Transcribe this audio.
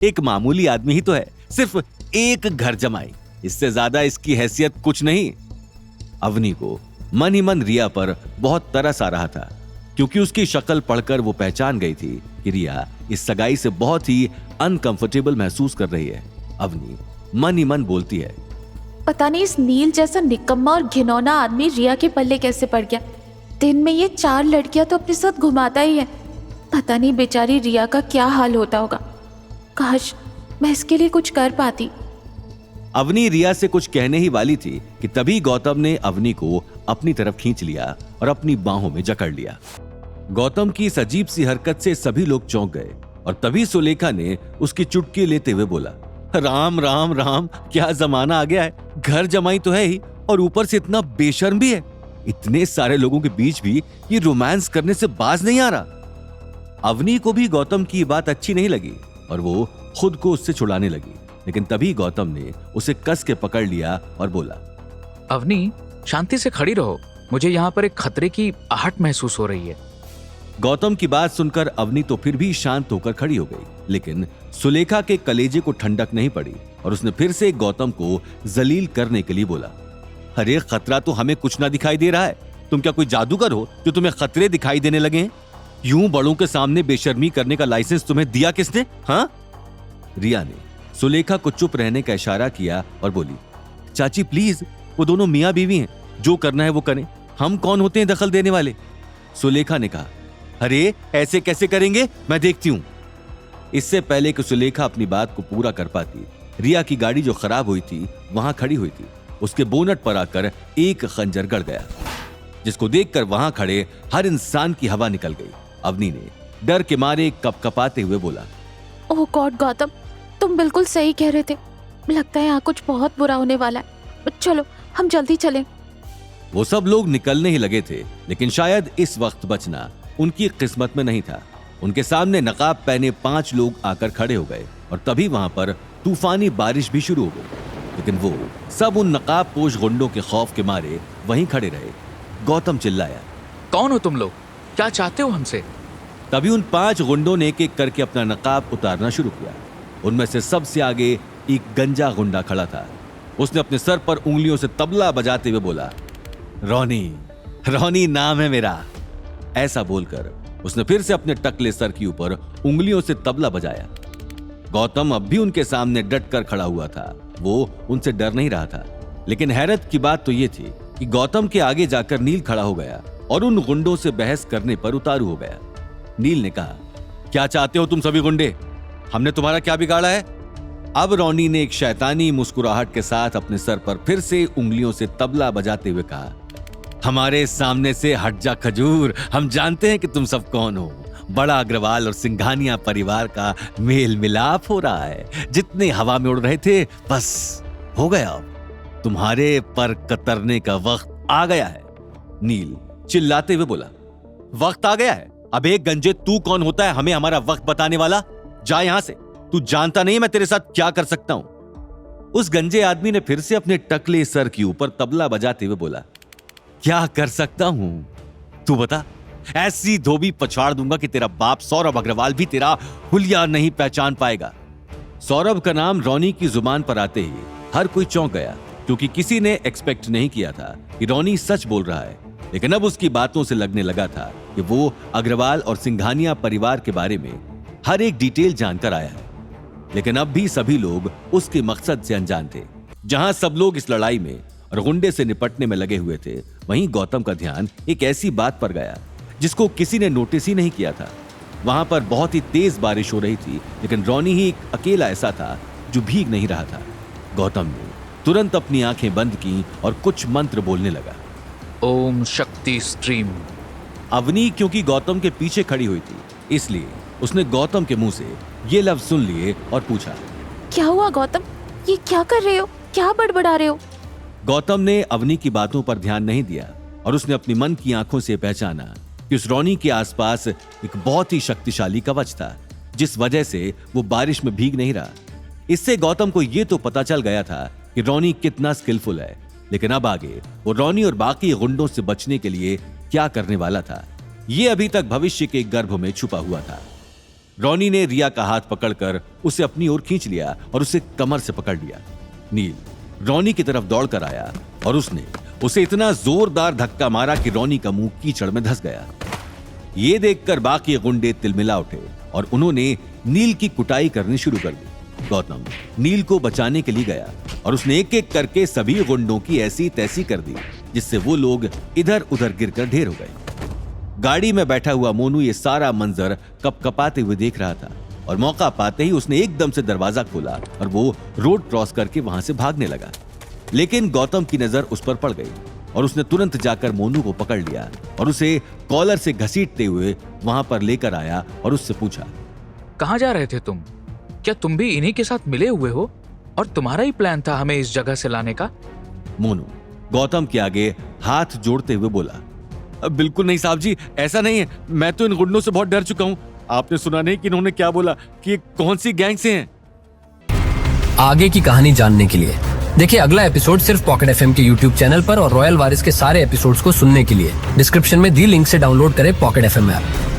एक मामूली आदमी ही तो है, सिर्फ एक घर जमाई, इससे ज्यादा इसकी हैसियत कुछ नहीं। अवनी को मन ही मन रिया पर बहुत तरस आ रहा था, क्योंकि उसकी शक्ल पढ़कर वो पहचान गई थी कि रिया इस सगाई से बहुत ही अनकंफर्टेबल महसूस कर रही है। अवनी मन ही मन बोलती है, पता नहीं इस नील जैसा निकम्मा और घिनौना आदमी रिया के पल्ले कैसे पड़ गया। दिन में ये 4 लड़कियां तो अपने साथ घुमाता ही है। पता नहीं बेचारी रिया का क्या हाल होता होगा। काश मैं इसके लिए कुछ कर पाती। अवनी रिया से कुछ कहने ही वाली थी कि तभी गौतम ने अवनी को अपनी तरफ खींच लिया और अपनी बाहों में जकड़ लिया। गौतम की इस अजीब सी हरकत से सभी लोग चौंक गए और तभी सुलेखा ने उसकी चुटकी लेते हुए बोला, राम राम राम, क्या जमाना आ गया है। घर जमाई तो है ही और ऊपर से इतना बेशर्म भी है। इतने सारे लोगों के बीच भी ये रोमांस करने से बाज नहीं आ रहा। अवनी को भी गौतम की बात अच्छी नहीं लगी और वो खुद को उससे छुड़ाने लगी, लेकिन तभी गौतम ने उसे कस के पकड़ लिया और बोला, अवनी शांति से खड़ी रहो, मुझे यहाँ पर एक खतरे की आहट महसूस हो रही है। गौतम की बात सुनकर अवनी तो फिर भी शांत होकर खड़ी हो गई, लेकिन सुलेखा के कलेजे को ठंडक नहीं पड़ी और उसने फिर से गौतम को जलील करने के लिए बोला, अरे खतरा तो हमें कुछ ना दिखाई दे रहा है। तुम क्या कोई जादूगर हो जो तुम्हें खतरे दिखाई देने लगे हैं? यूं बड़ों के सामने बेशर्मी करने का लाइसेंस तुम्हें दिया किसने? हाँ? रिया ने सुलेखा को चुप रहने का इशारा किया और बोली, चाची प्लीज, वो दोनों मियाँ बीवी हैं, जो करना है वो करें, हम कौन होते हैं दखल देने वाले। सुलेखा ने कहा, अरे ऐसे कैसे करेंगे, मैं देखती हूं। इससे पहले कि सुलेखा अपनी बात को पूरा कर पाती, रिया की गाड़ी जो खराब हुई थी वहां खड़ी हुई थी, उसके बोनट पर आकर एक खंजर गड़ गया, जिसको देखकर वहां खड़े हर इंसान की हवा निकल गई। अवनी ने डर के मारे कपकपाते हुए बोला, ओह गॉड गौतम, तुम बिल्कुल सही कह रहे थे। लगता है यहाँ कुछ बहुत बुरा होने वाला है। चलो हम जल्दी चलें। वो सब लोग निकलने ही लगे थे, लेकिन शायद इस वक्त बचना उनकी किस्मत में नहीं था। उनके सामने नकाब पहने 5 लोग आकर खड़े हो गए और तभी वहां पर तूफानी बारिश भी शुरू हो गई, लेकिन वो सब उन नकाब पोश गुंडों के खौफ के मारे वहीं खड़े रहे। गौतम चिल्लाया, कौन हो तुम लोग, क्या चाहते हो हमसे? तभी उन 5 गुंडों ने एक एक करके अपना नकाब उतारना शुरू किया। उनमें से सबसे आगे एक गंजा गुंडा खड़ा था। उसने अपने सर पर उंगलियों से तबला बजाते हुए बोला, रोनी, रोनी नाम है मेरा। ऐसा बोलकर उसने फिर से अपने टकले सर के ऊपर उंगलियों से तबला बजाया। गौतम अब भी उनके सामने डटकर खड़ा हुआ था। वो उनसे डर नहीं रहा था, लेकिन हैरत की बात तो ये थी कि गौतम के आगे जाकर नील खड़ा हो गया और उन गुंडों से बहस करने पर उतारू हो गया। नील ने कहा, क्या चाहते हो तुम सभी गुंडे, हमने तुम्हारा क्या बिगाड़ा है? अब रोनी ने एक शैतानी मुस्कुराहट के साथ अपने सर पर फिर से उंगलियों से तबला बजाते हुए कहा, हमारे सामने से हट जा खजूर, हम जानते हैं कि तुम सब कौन हो। बड़ा अग्रवाल और सिंघानिया परिवार का मेल मिलाप हो रहा है। जितने हवा में उड़ रहे थे बस हो गया, तुम्हारे पर कतरने का वक्त आ गया है। नील चिल्लाते हुए बोला, वक्त आ गया है? अबे गंजे, तू कौन होता है हमें हमारा वक्त बताने वाला? जा यहां से, तू जानता नहीं मैं तेरे साथ क्या कर सकता हूं। उस गंजे आदमी ने फिर से अपने टकले सर के ऊपर तबला बजाते हुए बोला, क्या कर सकता हूं तू बता? ऐसी धोबी पछाड़ दूंगा कि तेरा बाप सौरभ अग्रवाल भी तेरा हुलिया नहीं पहचान पाएगा। सौरभ का नाम रोनी की जुबान पर आते ही हर कोई चौंक गया, क्योंकि किसी ने एक्सपेक्ट नहीं किया था कि रोनी सच बोल रहा है। लेकिन अब उसकी बातों से लगने लगा था कि वो अग्रवाल और सिंघानिया परिवार के बारे में हर एक डिटेल जानकर आया है। लेकिन अब भी सभी लोग उसके मकसद से अनजान थे। जहां सब लोग इस लड़ाई में और गुंडे से निपटने में लगे हुए थे, वहीं गौतम का ध्यान एक ऐसी बात पर गया जिसको किसी ने नोटिस ही नहीं किया था। वहां पर बहुत ही तेज बारिश हो रही थी, लेकिन रोनी ही अकेला ऐसा था जो भीग नहीं रहा था। गौतम ने तुरंत अपनी आंखें बंद की और कुछ मंत्र बोलने लगा। ओम शक्ति स्ट्रीम। अवनी क्योंकि गौतम के पीछे खड़ी हुई थी, इसलिए उसने गौतम के मुंह से ये लफ्ज सुन लिए और पूछा, क्या हुआ गौतम, ये क्या कर रहे हो, क्या बड़बड़ा रहे हो? गौतम ने अवनी की बातों पर ध्यान नहीं दिया और उसने अपनी मन की आंखों से पहचाना कि उस रोनी के आसपास एक बहुत ही शक्तिशाली कवच था, जिस वजह से वो बारिश में भीग नहीं रहा। इससे गौतम को यह तो पता चल गया था कि रोनी कितना स्किलफुल है, लेकिन अब आगे वो रोनी और बाकी गुंडों से बचने के लिए क्या करने वाला था, ये अभी तक भविष्य के गर्भ में छुपा हुआ था। रोनी ने रिया का हाथ पकड़कर उसे अपनी ओर खींच लिया और उसे कमर से पकड़ लिया। नील रोनी की तरफ दौड़कर आया और उसने उसे इतना जोरदार धक्का मारा कि रोनी का मुंह कीचड़ में धंस गया। ये देखकर बाकी गुंडे तिलमिला उठे और उन्होंने नील की कुटाई करनी शुरू कर दी। गौतम नील को बचाने के लिए गया और उसने एक एक करके सभी गुंडों की ऐसी तैसी कर दी जिससे वो लोग इधर उधर गिरकर ढेर हो गए। गाड़ी में बैठा हुआ मोनू ये सारा मंजर कपकपाते हुए देख रहा था और मौका पाते ही उसने एकदम से दरवाजा खोला और वो रोड क्रॉस करके वहां से भागने लगा। लेकिन गौतम की नजर उस पर पड़ गई और उसने तुरंत जाकर मोनू को पकड़ लिया और उसे कॉलर से घसीटते हुए वहां पर लेकर आया और उससे पूछा, कहाँ जा रहे थे तुम? क्या तुम भी इन्हीं के साथ मिले हुए हो और तुम्हारा ही प्लान था हमें इस जगह से लाने का? मोनू गौतम के आगे हाथ जोड़ते हुए बोला, बिल्कुल नहीं साहब जी, ऐसा नहीं है। मैं तो इन गुंडों से बहुत डर चुका हूँ। आपने सुना नहीं कि इन्होंने क्या बोला कि ये कौन सी गैंग से हैं? आगे की कहानी जानने के लिए देखिए अगला एपिसोड सिर्फ पॉकेट एफएम के यूट्यूब चैनल पर और रॉयल वारिस के सारे एपिसोड्स को सुनने के लिए डिस्क्रिप्शन में दी लिंक से डाउनलोड करें पॉकेट एफएम ऐप।